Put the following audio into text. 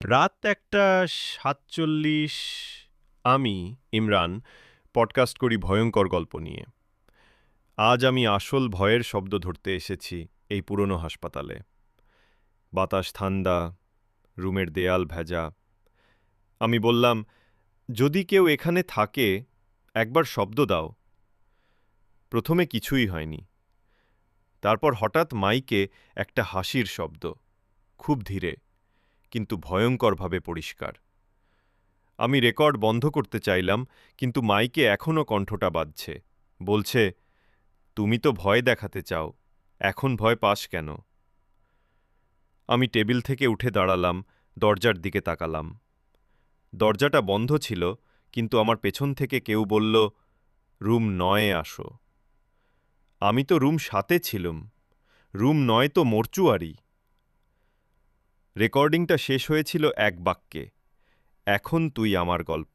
রাত ১:৪৭। আমি, ইমরান, পডকাস্ট করি ভয়ংকর গল্প নিয়ে। আজ আমি আসল ভয়ের শব্দ ধরতে এসেছি এই পুরনো হাসপাতালে। বাতাস ঠান্ডা, রুমের দেয়াল ভেজা। আমি বললাম, যদি কেউ এখানে থাকে, একবার শব্দ দাও। প্রথমে কিছুই হয়নি। তারপর হঠাৎ মাইকে একটা হাসির শব্দ, খুব ধীরে, কিন্তু ভয়ংকরভাবে পরিষ্কার। আমি রেকর্ড বন্ধ করতে চাইলাম, কিন্তু মাইকে এখনও কণ্ঠটা বাজছে। বলছে, তুমি তো ভয় দেখাতে চাও, এখন ভয় পাস কেন? আমি টেবিল থেকে উঠে দাঁড়ালাম, দরজার দিকে তাকালাম। দরজাটা বন্ধ ছিল, কিন্তু আমার পেছন থেকে কেউ বলল, রুম ৯-এ আসো। আমি তো রুম ৭-এ ছিলুম। রুম ৯ তো মর্চুয়ারি। রেকর্ডিংটা শেষ হয়েছিল এক বাক্যে, এখন তুই আমার গল্প।